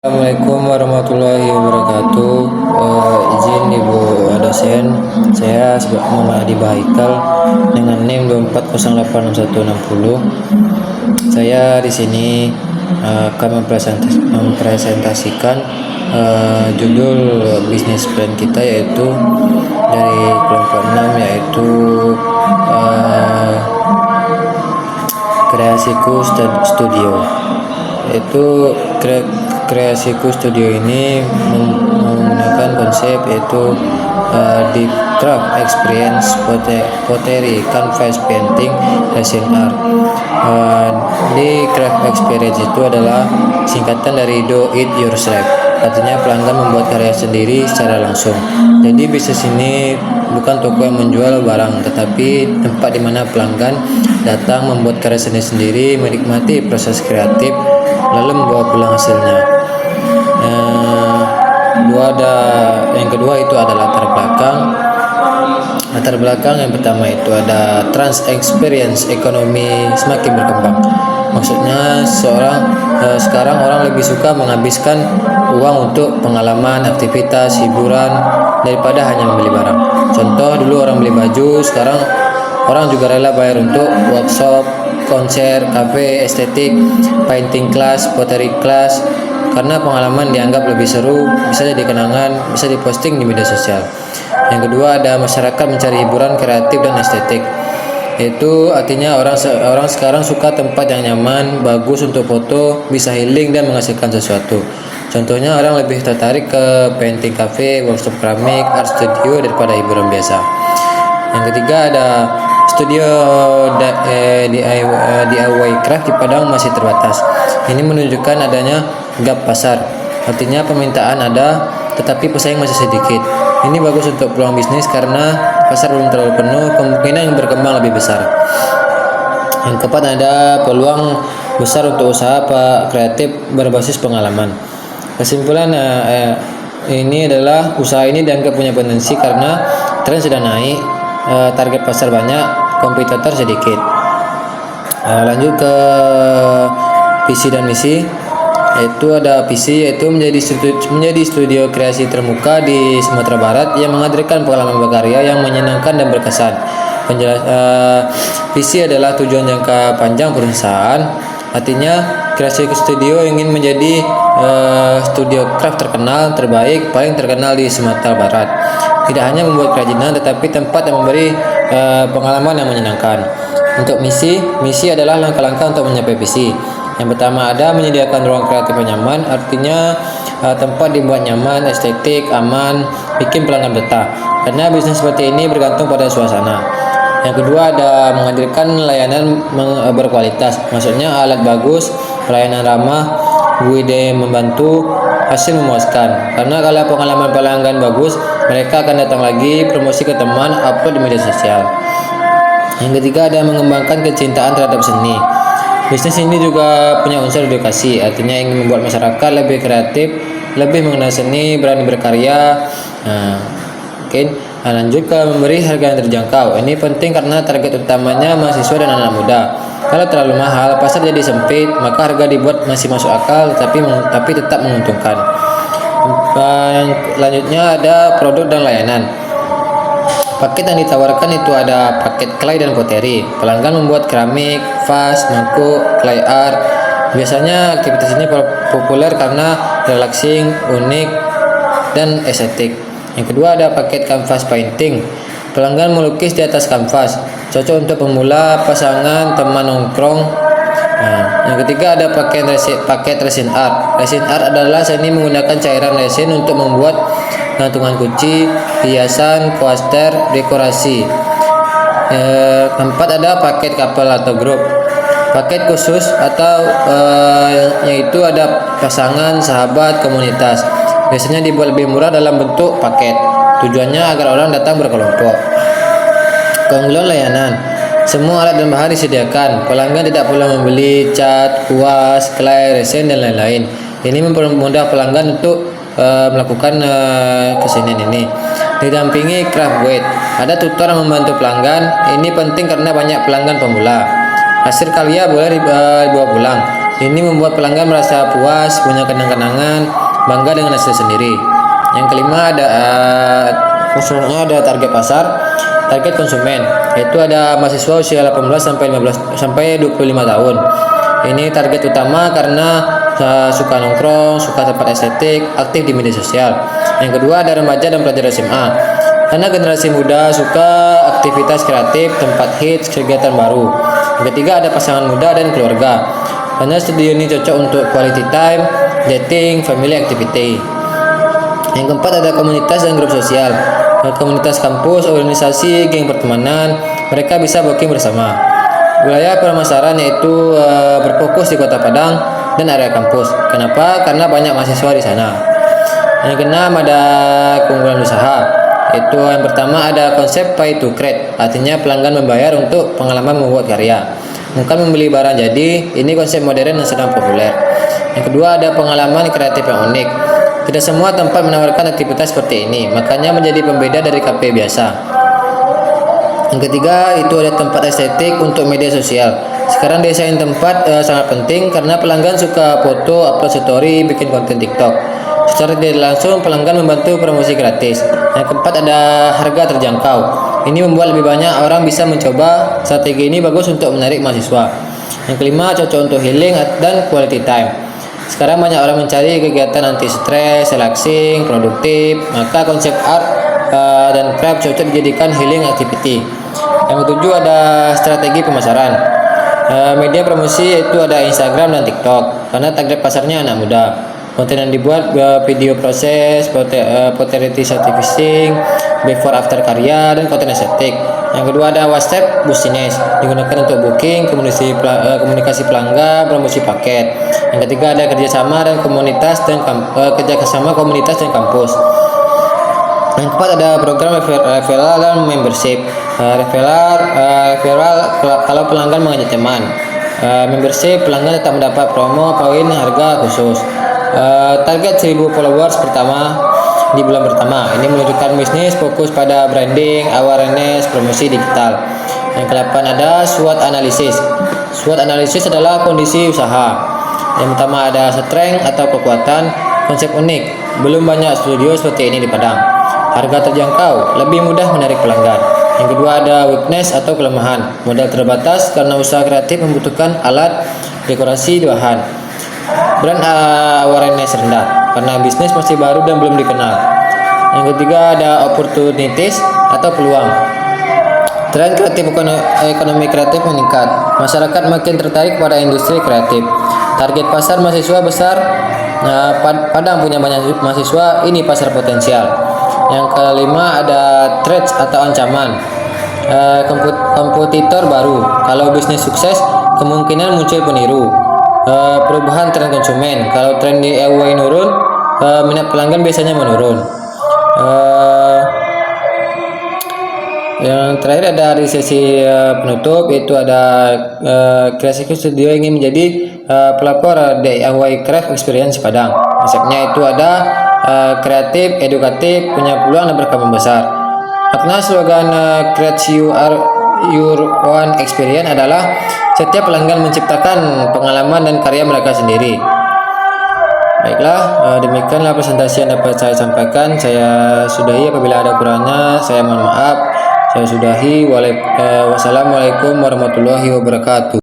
Assalamualaikum warahmatullahi wabarakatuh. Izin Ibu dosen, saya Muhammad Adi Baikal dengan NIM 24086160. Saya di sini akan mempresentasikan judul bisnis plan kita, yaitu dari kelompok 6, yaitu Kreasiku Studio. Yaitu Kreasiku Studio ini menggunakan konsep yaitu di craft experience, pottery, canvas painting, resin art. Di craft experience itu adalah singkatan dari do it yourself, artinya pelanggan membuat karya sendiri secara langsung. Jadi bisnis ini bukan toko yang menjual barang, tetapi tempat di mana pelanggan datang membuat karya sendiri, menikmati proses kreatif, lalu membawa pulang hasilnya. Yang kedua itu ada latar belakang. Yang pertama itu ada trans experience ekonomi semakin berkembang. Maksudnya sekarang orang lebih suka menghabiskan uang untuk pengalaman, aktivitas, hiburan daripada hanya membeli barang. Contoh, dulu orang beli baju, sekarang orang juga rela bayar untuk workshop, konser, kafe, estetik, painting class, pottery class, karena pengalaman dianggap lebih seru, bisa jadi kenangan, bisa diposting di media sosial. Yang kedua ada masyarakat mencari hiburan kreatif dan estetik. Itu artinya orang sekarang suka tempat yang nyaman, bagus untuk foto, bisa healing dan menghasilkan sesuatu. Contohnya orang lebih tertarik ke painting cafe, workshop keramik, art studio daripada hiburan biasa. Yang ketiga ada studio DIY craft di Padang masih terbatas. Ini menunjukkan adanya gap pasar, artinya permintaan ada tetapi pesaing masih sedikit. Ini bagus untuk peluang bisnis karena pasar belum terlalu penuh, kemungkinan yang berkembang lebih besar. Yang keempat ada peluang besar untuk usaha kreatif berbasis pengalaman. Kesimpulan ini adalah usaha ini dianggap punya potensi karena tren sudah naik, target pasar banyak, kompetitor sedikit. Lanjut ke visi dan misi. Yaitu ada visi, yaitu menjadi studio kreasi termuka di Sumatera Barat yang menghadirkan pengalaman berkarya yang menyenangkan dan berkesan. Visi adalah tujuan jangka panjang perusahaan, artinya Kreasiku Studio ingin menjadi studio craft terkenal, terbaik, paling terkenal di Sumatera Barat. Tidak hanya membuat kerajinan, tetapi tempat yang memberi pengalaman yang menyenangkan. Untuk misi adalah langkah-langkah untuk mencapai visi. Yang pertama ada menyediakan ruang kreatif yang nyaman, artinya tempat dibuat nyaman, estetik, aman, bikin pelanggan betah. Karena bisnis seperti ini bergantung pada suasana. Yang kedua ada menghadirkan layanan berkualitas, maksudnya alat bagus, pelayanan ramah, WD membantu, hasil memuaskan. Karena kalau pengalaman pelanggan bagus, mereka akan datang lagi, promosi ke teman, upload di media sosial. Yang ketiga ada mengembangkan kecintaan terhadap seni. Bisnis ini juga punya unsur edukasi, artinya ingin membuat masyarakat lebih kreatif, lebih mengenal seni, berani berkarya. Lanjut ke memberi harga yang terjangkau. Ini penting karena target utamanya mahasiswa dan anak muda. Kalau terlalu mahal, pasar jadi sempit, maka harga dibuat masih masuk akal, tapi tetap menguntungkan. Lanjutnya ada produk dan layanan. Paket yang ditawarkan itu ada paket clay dan pottery. Pelanggan membuat keramik, vas, mangkuk, clay art. Biasanya aktivitas ini populer karena relaxing, unik, dan estetik. Yang kedua ada paket canvas painting. Pelanggan melukis di atas kanvas, cocok untuk pemula, pasangan, teman nongkrong. Yang ketiga ada paket resin art. Resin art adalah seni menggunakan cairan resin untuk membuat gantungan kunci, hiasan, poster, dekorasi. Keempat ada paket couple atau grup. Paket khusus atau yaitu ada pasangan, sahabat, komunitas. Biasanya dibuat lebih murah dalam bentuk paket. Tujuannya agar orang datang berkelompok. Keunggulan layanan. Semua alat dan bahan disediakan. Pelanggan tidak perlu membeli cat, kuas, clay, resin, dan lain-lain. Ini mempermudah pelanggan untuk melakukan kesenian ini. Didampingi craft guide. Ada tutor yang membantu pelanggan. Ini penting karena banyak pelanggan pemula. Hasil karya boleh dibawa pulang. Ini membuat pelanggan merasa puas, punya kenang-kenangan, bangga dengan hasil sendiri. Yang kelima ada target pasar, target konsumen, yaitu ada mahasiswa usia 18 sampai 25 tahun. Ini target utama karena suka nongkrong, suka tempat estetik, aktif di media sosial. Yang kedua ada remaja dan pelajar SMA. Karena generasi muda suka aktivitas kreatif, tempat hits, kegiatan baru. Yang ketiga ada pasangan muda dan keluarga. Karena studio ini cocok untuk quality time, dating, family activity. Yang keempat ada komunitas dan grup sosial. Komunitas kampus, organisasi, geng pertemanan, mereka bisa booking bersama. Wilayah pemasaran yaitu berfokus di Kota Padang dan area kampus. Kenapa? Karena banyak mahasiswa di sana. Yang keenam ada keunggulan usaha. Itu yang pertama ada konsep pay to create, artinya pelanggan membayar untuk pengalaman membuat karya, bukan membeli barang jadi. Ini konsep modern yang sedang populer. Yang kedua ada pengalaman kreatif yang unik. Tidak semua tempat menawarkan aktivitas seperti ini, makanya menjadi pembeda dari kafe biasa. Yang ketiga itu ada tempat estetik untuk media sosial. Sekarang desain tempat sangat penting karena pelanggan suka foto, upload story, bikin konten TikTok. Secara tidak langsung pelanggan membantu promosi gratis. Yang keempat ada harga terjangkau. Ini membuat lebih banyak orang bisa mencoba. Strategi ini bagus untuk menarik mahasiswa. Yang kelima cocok untuk healing dan quality time. Sekarang banyak orang mencari kegiatan anti stres, relaxing, produktif. Maka konsep art dan craft cocok dijadikan healing activity. Yang ketujuh ada strategi pemasaran. Media promosi yaitu ada Instagram dan TikTok karena target pasarnya anak muda. Konten yang dibuat video proses, potensi certifying, before after karya, dan konten estetik. Yang kedua ada WhatsApp business, digunakan untuk booking, komunikasi pelanggan, promosi paket. Yang ketiga ada kerjasama komunitas dan kampus. Yang keempat ada program referral dan membership. Referral kalau pelanggan mengajak teman. Membership pelanggan tetap mendapat promo, poin, harga khusus. Target 1000 followers pertama di bulan pertama. Ini menunjukkan bisnis fokus pada branding, awareness, promosi digital. Yang ke-8 ada SWOT analisis. SWOT analisis adalah kondisi usaha. Yang pertama ada strength atau kekuatan, konsep unik. Belum banyak studio seperti ini di Padang. Harga terjangkau, lebih mudah menarik pelanggan. Yang kedua ada weakness atau kelemahan. Modal terbatas karena usaha kreatif membutuhkan alat, dekorasi, bahan. Brand awareness rendah karena bisnis masih baru dan belum dikenal. Yang ketiga ada opportunities atau peluang. Tren kreatif ekonomi kreatif meningkat. Masyarakat makin tertarik pada industri kreatif. Target pasar mahasiswa besar. Padang punya banyak mahasiswa, ini pasar potensial. Yang kelima ada threats atau ancaman. Kompetitor baru. Kalau bisnis sukses, kemungkinan muncul peniru. Perubahan tren konsumen. Kalau tren DIY nurun, minat pelanggan biasanya menurun. Yang terakhir ada di sesi penutup, yaitu ada Creative Studio ingin menjadi pelopor DIY craft experience Padang. Konsepnya itu ada kreatif, edukatif, punya peluang dan berkembang besar. Makna slogan Create Your Own Experience adalah setiap pelanggan menciptakan pengalaman dan karya mereka sendiri. Baiklah, demikianlah presentasi yang dapat saya sampaikan. Saya sudahi, apabila ada kurangnya saya mohon maaf. Saya sudahi. Wassalamualaikum warahmatullahi wabarakatuh.